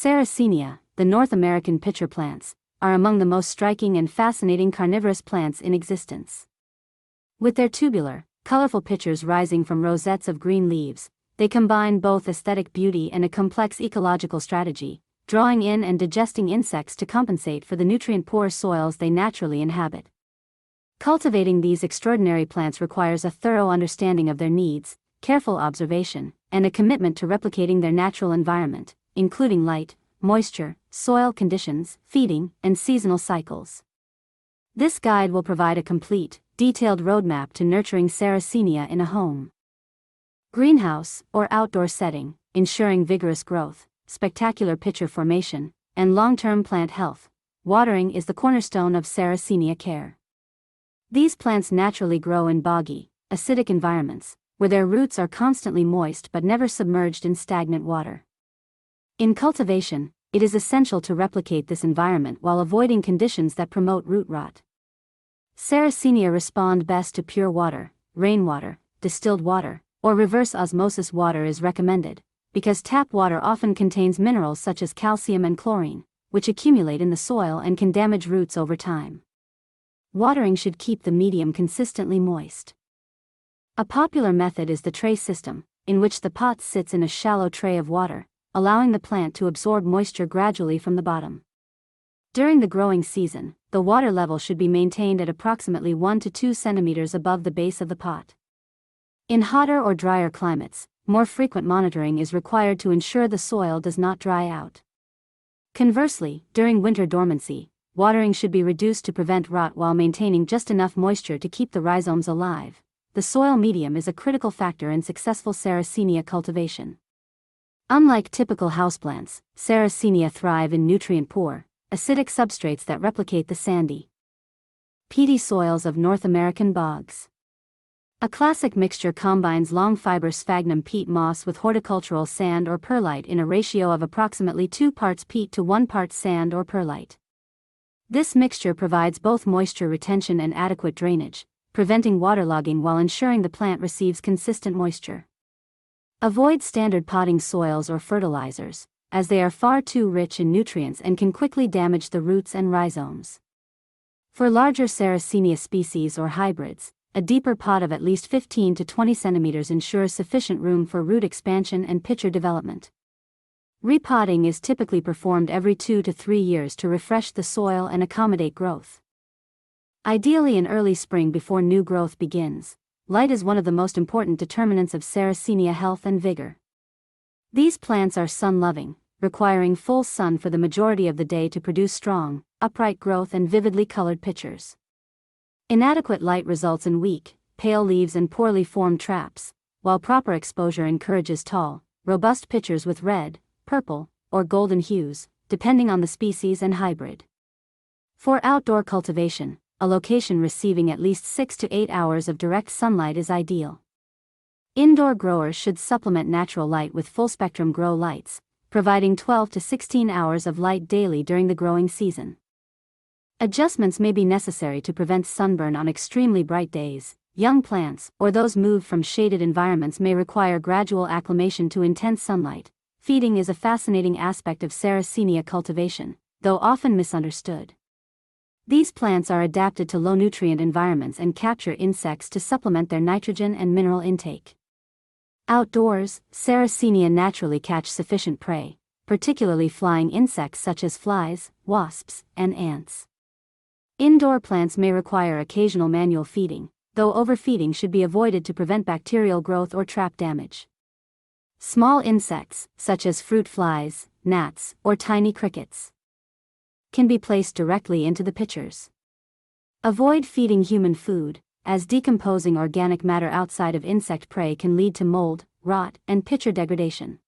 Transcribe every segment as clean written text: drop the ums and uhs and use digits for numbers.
Sarracenia, the North American pitcher plants, are among the most striking and fascinating carnivorous plants in existence. With their tubular, colorful pitchers rising from rosettes of green leaves, they combine both aesthetic beauty and a complex ecological strategy, drawing in and digesting insects to compensate for the nutrient-poor soils they naturally inhabit. Cultivating these extraordinary plants requires a thorough understanding of their needs, careful observation, and a commitment to replicating their natural environment, including light, moisture, soil conditions, feeding, and seasonal cycles. This guide will provide a complete, detailed roadmap to nurturing Sarracenia in a home, greenhouse, or outdoor setting, ensuring vigorous growth, spectacular pitcher formation, and long-term plant health. Watering is the cornerstone of Sarracenia care. These plants naturally grow in boggy, acidic environments, where their roots are constantly moist but never submerged in stagnant water. In cultivation, it is essential to replicate this environment while avoiding conditions that promote root rot. Sarracenia respond best to pure water, rainwater, distilled water, or reverse osmosis water is recommended, because tap water often contains minerals such as calcium and chlorine, which accumulate in the soil and can damage roots over time. Watering should keep the medium consistently moist. A popular method is the tray system, in which the pot sits in a shallow tray of water, allowing the plant to absorb moisture gradually from the bottom. During the growing season, the water level should be maintained at approximately 1 to 2 centimeters above the base of the pot. In hotter or drier climates, more frequent monitoring is required to ensure the soil does not dry out. Conversely, during winter dormancy, watering should be reduced to prevent rot while maintaining just enough moisture to keep the rhizomes alive. The soil medium is a critical factor in successful Sarracenia cultivation. Unlike typical houseplants, Sarracenia thrive in nutrient-poor, acidic substrates that replicate the sandy, peaty soils of North American bogs. A classic mixture combines long fiber sphagnum peat moss with horticultural sand or perlite in a ratio of approximately 2 parts peat to 1 part sand or perlite. This mixture provides both moisture retention and adequate drainage, preventing waterlogging while ensuring the plant receives consistent moisture. Avoid standard potting soils or fertilizers, as they are far too rich in nutrients and can quickly damage the roots and rhizomes. For larger Sarracenia species or hybrids, a deeper pot of at least 15 to 20 centimeters ensures sufficient room for root expansion and pitcher development. Repotting is typically performed every 2 to 3 years to refresh the soil and accommodate growth. Ideally in early spring before new growth begins, light is one of the most important determinants of Sarracenia health and vigor. These plants are sun-loving, requiring full sun for the majority of the day to produce strong, upright growth and vividly colored pitchers. Inadequate light results in weak, pale leaves and poorly formed traps, while proper exposure encourages tall, robust pitchers with red, purple, or golden hues, depending on the species and hybrid. For outdoor cultivation, a location receiving at least 6 to 8 hours of direct sunlight is ideal. Indoor growers should supplement natural light with full-spectrum grow lights, providing 12 to 16 hours of light daily during the growing season. Adjustments may be necessary to prevent sunburn on extremely bright days. Young plants, or those moved from shaded environments, may require gradual acclimation to intense sunlight. Feeding is a fascinating aspect of Sarracenia cultivation, though often misunderstood. These plants are adapted to low-nutrient environments and capture insects to supplement their nitrogen and mineral intake. Outdoors, Sarracenia naturally catch sufficient prey, particularly flying insects such as flies, wasps, and ants. Indoor plants may require occasional manual feeding, though overfeeding should be avoided to prevent bacterial growth or trap damage. Small insects, such as fruit flies, gnats, or tiny crickets, can be placed directly into the pitchers. Avoid feeding human food, as decomposing organic matter outside of insect prey can lead to mold, rot, and pitcher degradation.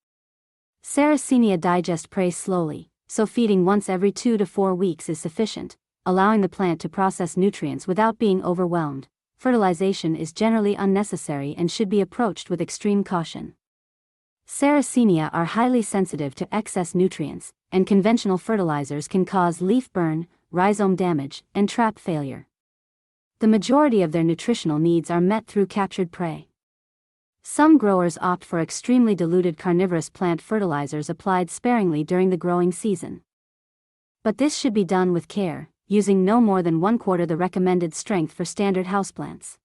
Sarracenia digest prey slowly, so feeding once every 2 to 4 weeks is sufficient, allowing the plant to process nutrients without being overwhelmed. Fertilization is generally unnecessary and should be approached with extreme caution. Sarracenia are highly sensitive to excess nutrients, and conventional fertilizers can cause leaf burn, rhizome damage, and trap failure. The majority of their nutritional needs are met through captured prey. Some growers opt for extremely diluted carnivorous plant fertilizers applied sparingly during the growing season. But this should be done with care, using no more than 1/4 the recommended strength for standard houseplants.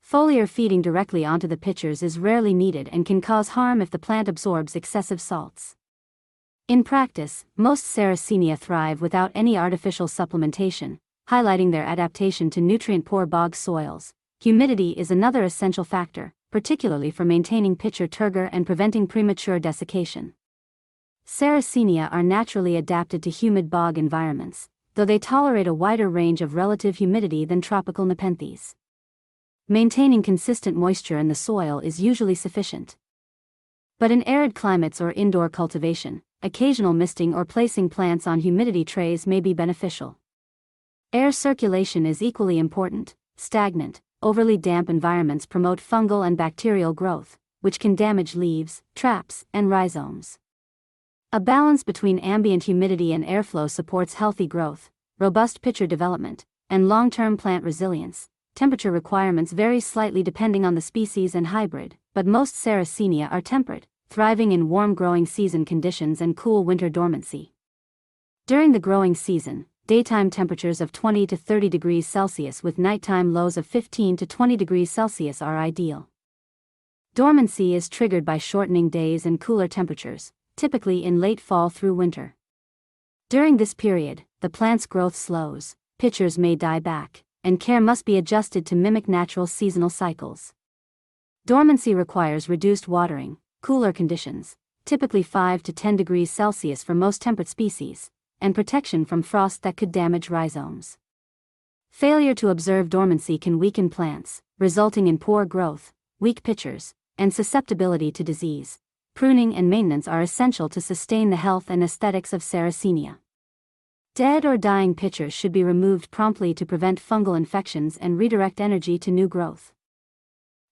Foliar feeding directly onto the pitchers is rarely needed and can cause harm if the plant absorbs excessive salts. In practice, most Sarracenia thrive without any artificial supplementation, highlighting their adaptation to nutrient-poor bog soils. Humidity is another essential factor, particularly for maintaining pitcher turgor and preventing premature desiccation. Sarracenia are naturally adapted to humid bog environments, though they tolerate a wider range of relative humidity than tropical nepenthes. Maintaining consistent moisture in the soil is usually sufficient. But in arid climates or indoor cultivation, occasional misting or placing plants on humidity trays may be beneficial. Air circulation is equally important. Stagnant, overly damp environments promote fungal and bacterial growth, which can damage leaves, traps, and rhizomes. A balance between ambient humidity and airflow supports healthy growth, robust pitcher development, and long-term plant resilience. Temperature requirements vary slightly depending on the species and hybrid, but most Sarracenia are temperate, thriving in warm growing season conditions and cool winter dormancy. During the growing season, daytime temperatures of 20 to 30 degrees Celsius with nighttime lows of 15 to 20 degrees Celsius are ideal. Dormancy is triggered by shortening days and cooler temperatures, typically in late fall through winter. During this period, the plant's growth slows, pitchers may die back, and care must be adjusted to mimic natural seasonal cycles. Dormancy requires reduced watering, cooler conditions, typically 5 to 10 degrees Celsius for most temperate species, and protection from frost that could damage rhizomes. Failure to observe dormancy can weaken plants, resulting in poor growth, weak pitchers, and susceptibility to disease. Pruning and maintenance are essential to sustain the health and aesthetics of Sarracenia. Dead or dying pitchers should be removed promptly to prevent fungal infections and redirect energy to new growth.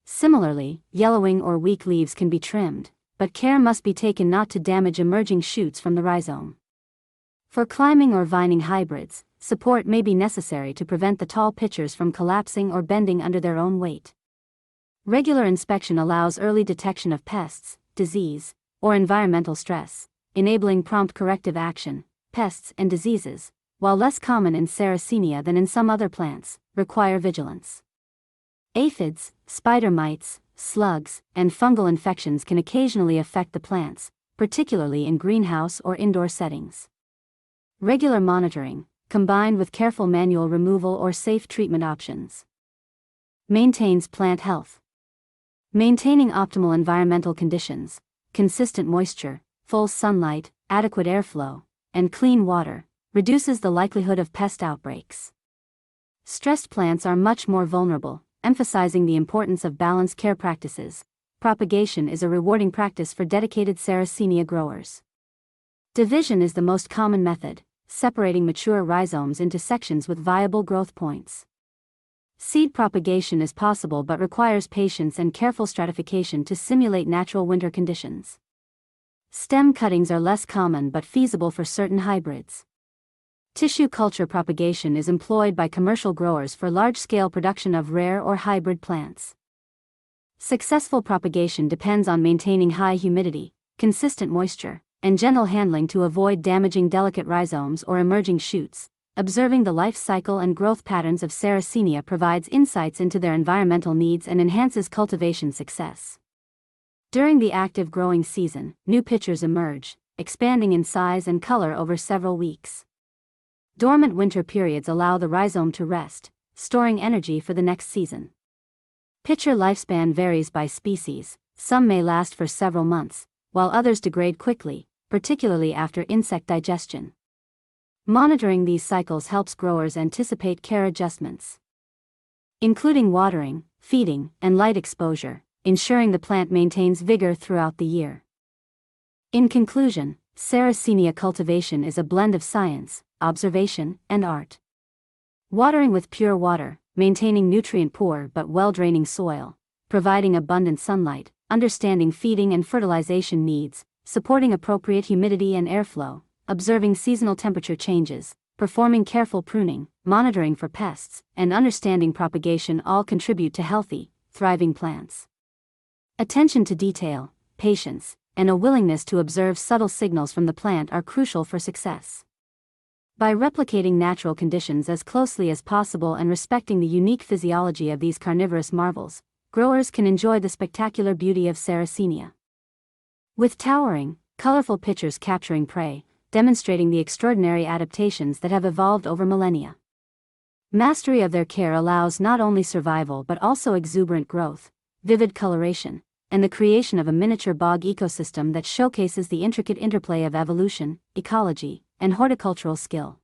Similarly, yellowing or weak leaves can be trimmed, but care must be taken not to damage emerging shoots from the rhizome. For climbing or vining hybrids, support may be necessary to prevent the tall pitchers from collapsing or bending under their own weight. Regular inspection allows early detection of pests, disease, or environmental stress, enabling prompt corrective action. Pests and diseases, while less common in Sarracenia than in some other plants, require vigilance. Aphids, spider mites, slugs, and fungal infections can occasionally affect the plants, particularly in greenhouse or indoor settings. Regular monitoring, combined with careful manual removal or safe treatment options, maintains plant health. Maintaining optimal environmental conditions, consistent moisture, full sunlight, adequate airflow, and clean water, reduces the likelihood of pest outbreaks. Stressed plants are much more vulnerable, emphasizing the importance of balanced care practices. Propagation is a rewarding practice for dedicated Sarracenia growers. Division is the most common method, separating mature rhizomes into sections with viable growth points. Seed propagation is possible but requires patience and careful stratification to simulate natural winter conditions. Stem cuttings are less common but feasible for certain hybrids. Tissue culture propagation is employed by commercial growers for large-scale production of rare or hybrid plants. Successful propagation depends on maintaining high humidity, consistent moisture, and gentle handling to avoid damaging delicate rhizomes or emerging shoots. Observing the life cycle and growth patterns of Sarracenia provides insights into their environmental needs and enhances cultivation success. During the active growing season, new pitchers emerge, expanding in size and color over several weeks. Dormant winter periods allow the rhizome to rest, storing energy for the next season. Pitcher lifespan varies by species, some may last for several months, while others degrade quickly, particularly after insect digestion. Monitoring these cycles helps growers anticipate care adjustments, including watering, feeding, and light exposure, ensuring the plant maintains vigor throughout the year. In conclusion, Sarracenia cultivation is a blend of science, observation, and art. Watering with pure water, maintaining nutrient-poor but well-draining soil, providing abundant sunlight, understanding feeding and fertilization needs, supporting appropriate humidity and airflow, observing seasonal temperature changes, performing careful pruning, monitoring for pests, and understanding propagation all contribute to healthy, thriving plants. Attention to detail, patience, and a willingness to observe subtle signals from the plant are crucial for success. By replicating natural conditions as closely as possible and respecting the unique physiology of these carnivorous marvels, growers can enjoy the spectacular beauty of Sarracenia. With towering, colorful pitchers capturing prey, demonstrating the extraordinary adaptations that have evolved over millennia. Mastery of their care allows not only survival but also exuberant growth, vivid coloration, and the creation of a miniature bog ecosystem that showcases the intricate interplay of evolution, ecology, and horticultural skill.